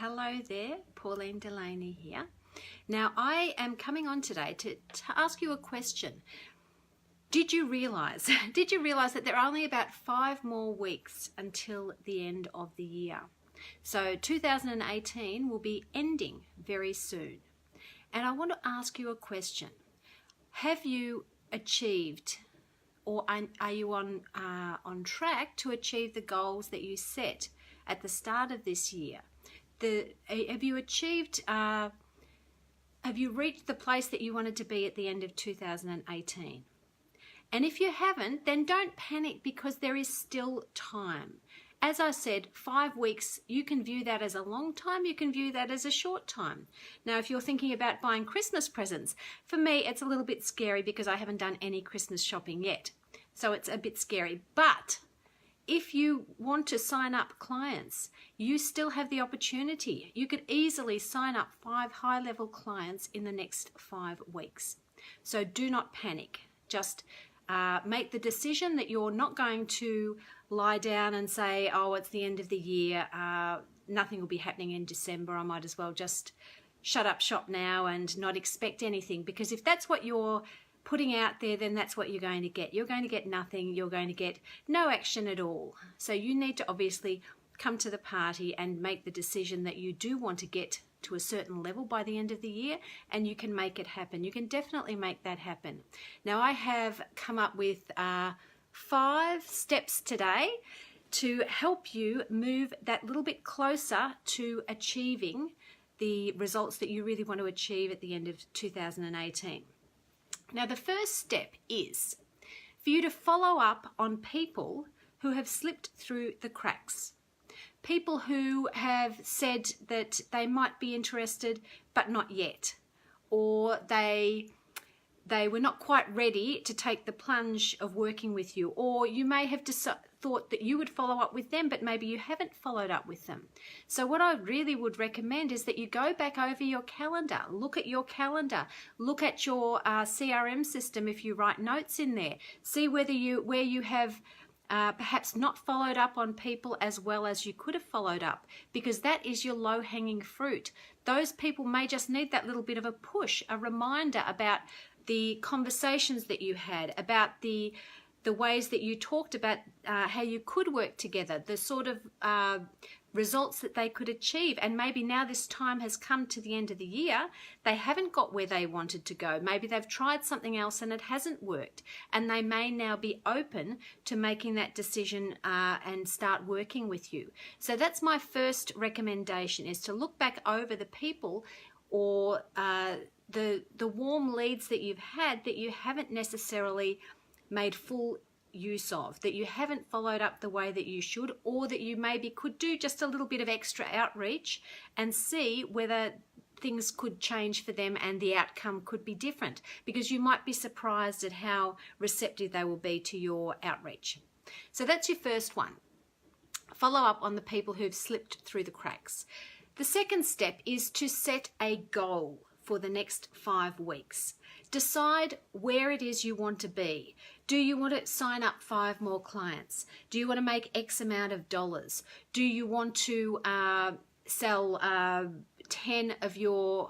Hello there, Pauline Delaney here. Now I am coming on today to ask you a question. Did you realise that there are only about 5 more weeks until the end of the year? So 2018 will be ending very soon. And I want to ask you a question. Have you achieved, or are you on track to achieve the goals that you set at the start of this year? Have you achieved, have you reached the place that you wanted to be at the end of 2018? And if you haven't, then don't panic, because there is still time. As I said, 5 weeks, you can view that as a long time, you can view that as a short time. Now, if you're thinking about buying Christmas presents, for me, it's a little bit scary because I haven't done any Christmas shopping yet. So it's a bit scary. But if you want to sign up clients, you still have the opportunity. You could easily sign up 5 high-level clients in the next 5 weeks. So do not panic. Just make the decision that you're not going to lie down and say, oh, it's the end of the year, nothing will be happening in December, I might as well just shut up shop now and not expect anything. Because if that's what you're putting out there, then that's what you're going to get. You're going to get nothing, you're going to get no action at all. So you need to obviously come to the party and make the decision that you do want to get to a certain level by the end of the year, and you can make it happen. You can definitely make that happen. Now, I have come up with 5 steps today to help you move that little bit closer to achieving the results that you really want to achieve at the end of 2018. Now, the first step is for you to follow up on people who have slipped through the cracks. People who have said that they might be interested, but not yet. Or they were not quite ready to take the plunge of working with you. Or you may have thought that you would follow up with them, but maybe you haven't followed up with them. So what I really would recommend is that you go back over your calendar. Look at your calendar. Look at your CRM system if you write notes in there. See where you have perhaps not followed up on people as well as you could have followed up, because that is your low-hanging fruit. Those people may just need that little bit of a push, a reminder about the conversations that you had, about the ways that you talked about how you could work together, the sort of results that they could achieve. And maybe now this time has come to the end of the year, they haven't got where they wanted to go. Maybe they've tried something else and it hasn't worked, and they may now be open to making that decision and start working with you. So that's my first recommendation, is to look back over the people or the warm leads that you've had that you haven't necessarily made full use of, that you haven't followed up the way that you should, or that you maybe could do just a little bit of extra outreach and see whether things could change for them and the outcome could be different, because you might be surprised at how receptive they will be to your outreach. So that's your first one. Follow up on the people who've slipped through the cracks. The second step is to set a goal for the next 5 weeks. Decide where it is you want to be. Do you want to sign up 5 more clients? Do you want to make X amount of dollars? Do you want to sell 10 of your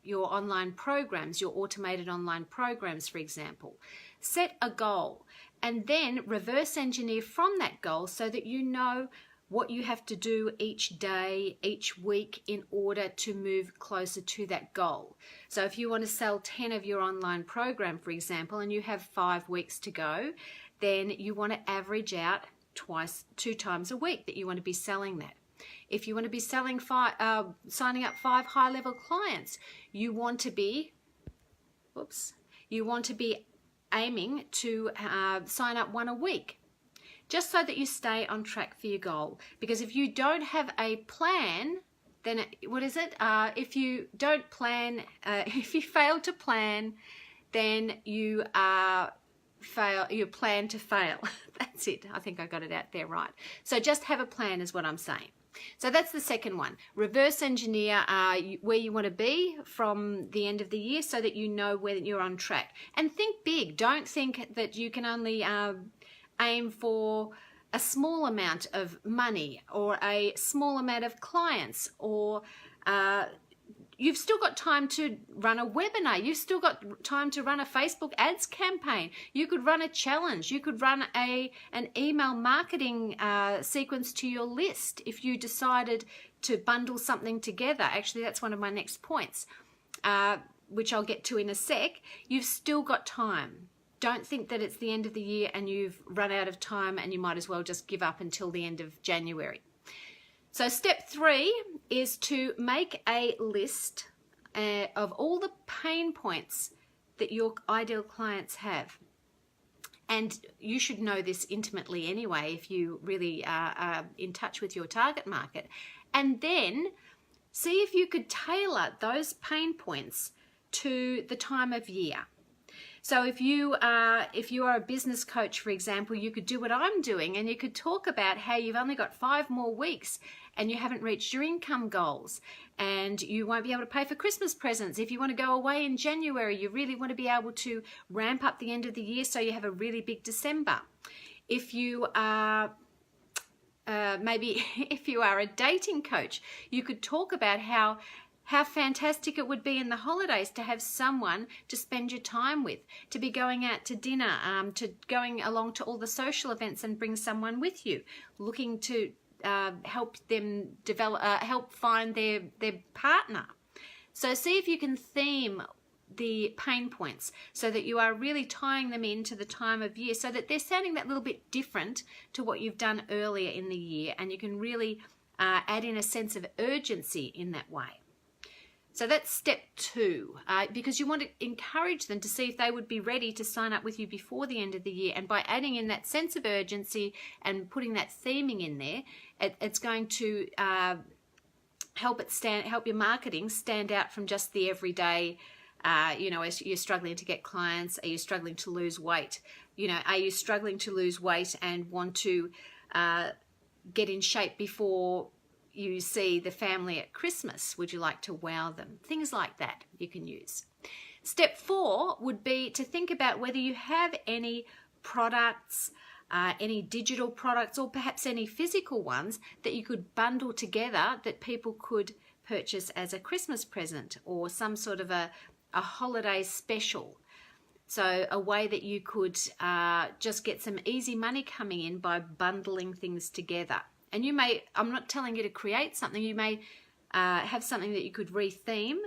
online programs, your automated online programs, for example? Set a goal and then reverse engineer from that goal so that you know what you have to do each day, each week, in order to move closer to that goal. So if you want to sell 10 of your online program, for example, and you have 5 weeks to go, then you want to average out 2 times a week that you want to be selling that. If you want to be selling signing up 5 high-level clients, you want to be aiming to sign up 1 a week, just so that you stay on track for your goal. Because if you don't have a plan, then if you don't plan, if you fail to plan, then you plan to fail. That's it. I think I got it out there right. So just have a plan is what I'm saying. So that's the second one. Reverse engineer where you want to be from the end of the year so that you know whether you're on track. And think big. Don't think that you can only aim for a small amount of money or a small amount of clients, or you've still got time to run a webinar. You've still got time to run a Facebook ads campaign. You could run a challenge. You could run an email marketing sequence to your list if you decided to bundle something together. Actually, that's one of my next points, which I'll get to in a sec. You've still got time. Don't think that it's the end of the year and you've run out of time and you might as well just give up until the end of January. So step 3 is to make a list of all the pain points that your ideal clients have. And you should know this intimately anyway if you really are in touch with your target market. And then see if you could tailor those pain points to the time of year. So if you are a business coach, for example, you could do what I'm doing and you could talk about how you've only got 5 more weeks and you haven't reached your income goals and you won't be able to pay for Christmas presents. If you want to go away in January, you really want to be able to ramp up the end of the year so you have a really big December. If you are maybe if you are a dating coach, you could talk about how fantastic it would be in the holidays to have someone to spend your time with, to be going out to dinner, to going along to all the social events and bring someone with you, looking to help them develop, help find their partner. So see if you can theme the pain points so that you are really tying them into the time of year so that they're sounding that little bit different to what you've done earlier in the year, and you can really add in a sense of urgency in that way. So that's step 2, because you want to encourage them to see if they would be ready to sign up with you before the end of the year. And by adding in that sense of urgency and putting that theming in there, it's going to help your marketing stand out from just the everyday. As you're struggling to get clients, are you struggling to lose weight? Are you struggling to lose weight and want to get in shape before you see the family at Christmas? Would you like to wow them? Things like that you can use. Step 4 would be to think about whether you have any products, any digital products, or perhaps any physical ones that you could bundle together that people could purchase as a Christmas present or some sort of a holiday special. So a way that you could just get some easy money coming in by bundling things together. And you may, I'm not telling you to create something, you may have something that you could re-theme,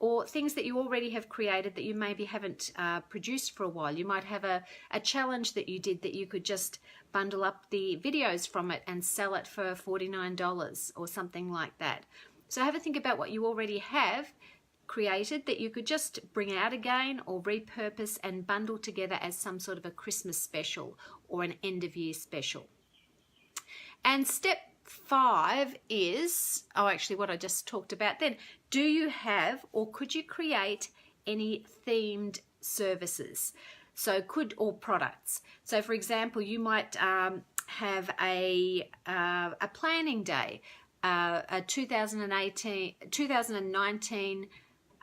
or things that you already have created that you maybe haven't produced for a while. You might have a challenge that you did that you could just bundle up the videos from it and sell it for $49 or something like that. So have a think about what you already have created that you could just bring out again or repurpose and bundle together as some sort of a Christmas special or an end of year special. And step 5 is, what I just talked about then. Do you have or could you create any themed services? Or products. So for example, you might have a planning day, a 2019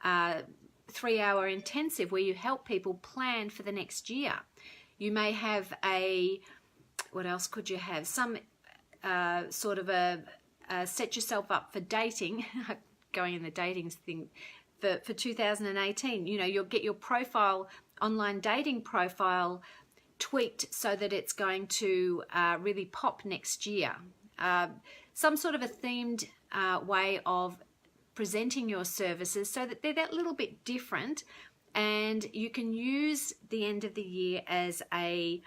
3-hour intensive where you help people plan for the next year. You may have what else could you have? Some sort of set yourself up for dating, going in the dating thing for 2018. You'll get your profile, online dating profile, tweaked so that it's going to really pop next year. Some sort of a themed way of presenting your services so that they're that little bit different, and you can use the end of the year as a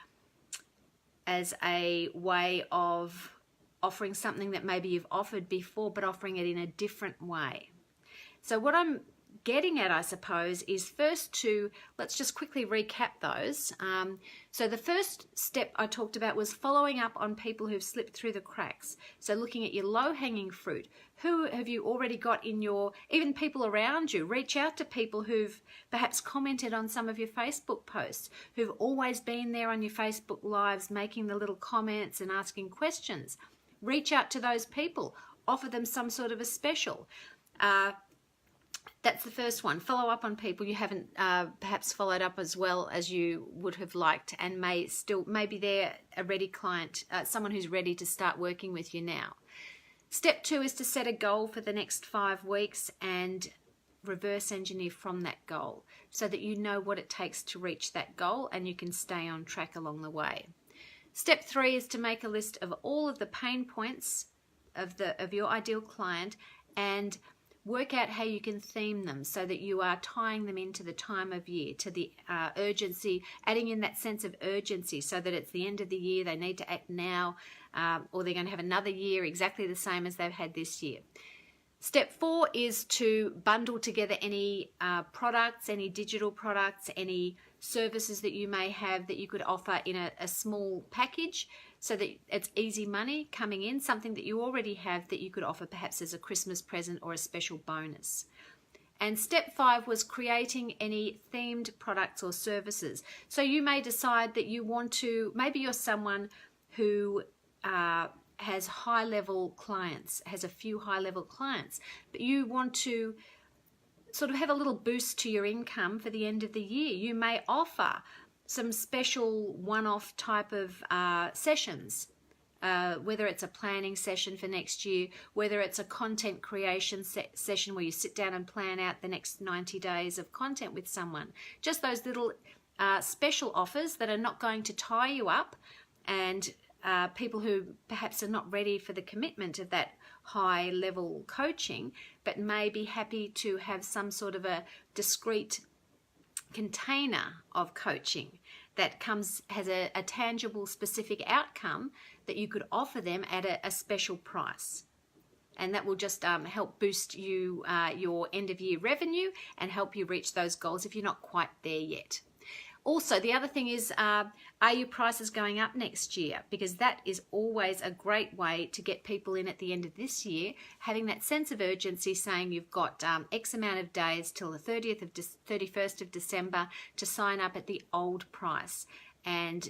way of offering something that maybe you've offered before, but offering it in a different way. So what I'm getting at, I suppose, is first let's just quickly recap those. So the first step I talked about was following up on people who've slipped through the cracks. So looking at your low-hanging fruit. Who have you already got in even people around you? Reach out to people who've perhaps commented on some of your Facebook posts, who've always been there on your Facebook Lives, making the little comments and asking questions. Reach out to those people. Offer them some sort of a special. That's the first one. Follow up on people you haven't perhaps followed up as well as you would have liked, and maybe they're a ready client, someone who's ready to start working with you now. Step 2 is to set a goal for the next 5 weeks and reverse engineer from that goal so that you know what it takes to reach that goal and you can stay on track along the way. Step 3 is to make a list of all of the pain points of your ideal client and work out how you can theme them so that you are tying them into the time of year, to the urgency, adding in that sense of urgency so that it's the end of the year, they need to act now, or they're going to have another year exactly the same as they've had this year. Step 4 is to bundle together any products, any digital products, any services that you may have that you could offer in a small package so that it's easy money coming in, something that you already have that you could offer perhaps as a Christmas present or a special bonus. And step 5 was creating any themed products or services. So you may decide that you want to, maybe you're someone who has high-level clients, has a few high-level clients, but you want to sort of have a little boost to your income for the end of the year. You may offer some special one-off type of sessions, whether it's a planning session for next year, whether it's a content creation session where you sit down and plan out the next 90 days of content with someone. Just those little special offers that are not going to tie you up, and people who perhaps are not ready for the commitment of that high level coaching, but may be happy to have some sort of a discrete container of coaching that has a tangible, specific outcome that you could offer them at a special price. And that will just help boost you your end of year revenue and help you reach those goals if you're not quite there yet. Also, the other thing is, are your prices going up next year? Because that is always a great way to get people in at the end of this year, having that sense of urgency, saying you've got X amount of days till the 31st of December to sign up at the old price. And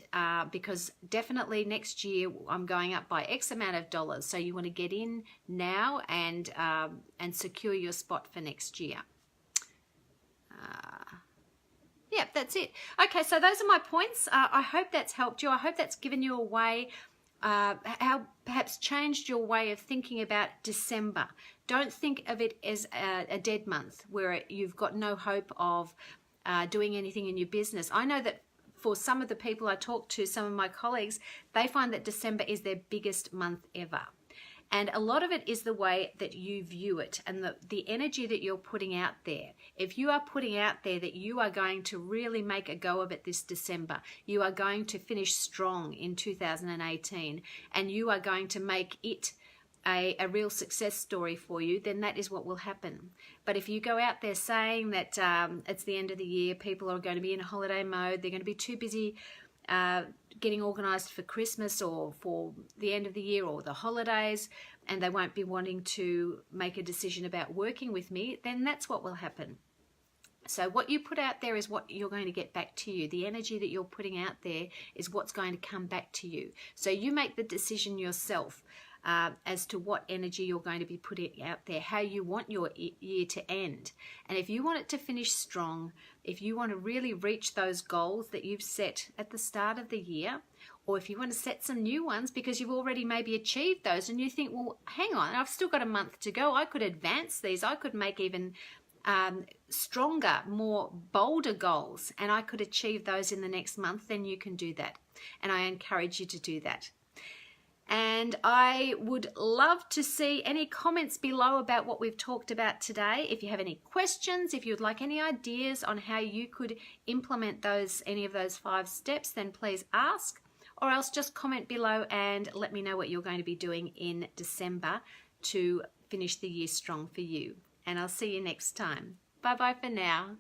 because definitely next year I'm going up by X amount of dollars. So you want to get in now and secure your spot for next year. Yep, that's it. Okay, so those are my points. I hope that's helped you. I hope that's given you a way, how perhaps changed your way of thinking about December. Don't think of it as a dead month where you've got no hope of doing anything in your business. I know that for some of the people I talk to, some of my colleagues, they find that December is their biggest month ever. And a lot of it is the way that you view it and the energy that you're putting out there. If you are putting out there that you are going to really make a go of it this December, you are going to finish strong in 2018, and you are going to make it a real success story for you, then that is what will happen. But if you go out there saying that it's the end of the year, people are going to be in holiday mode, they're going to be too busy getting organised for Christmas or for the end of the year or the holidays, and they won't be wanting to make a decision about working with me, then that's what will happen. So what you put out there is what you're going to get back to you. The energy that you're putting out there is what's going to come back to you. So you make the decision yourself as to what energy you're going to be putting out there, how you want your year to end. And if you want it to finish strong, if you want to really reach those goals that you've set at the start of the year, or if you want to set some new ones because you've already maybe achieved those and you think, well, hang on, I've still got a month to go. I could advance these. I could make even stronger, more bolder goals, and I could achieve those in the next month, then you can do that. And I encourage you to do that. And I would love to see any comments below about what we've talked about today. If you have any questions, if you'd like any ideas on how you could implement any of those 5 steps, then please ask, or else just comment below and let me know what you're going to be doing in December to finish the year strong for you. And I'll see you next time. Bye bye for now.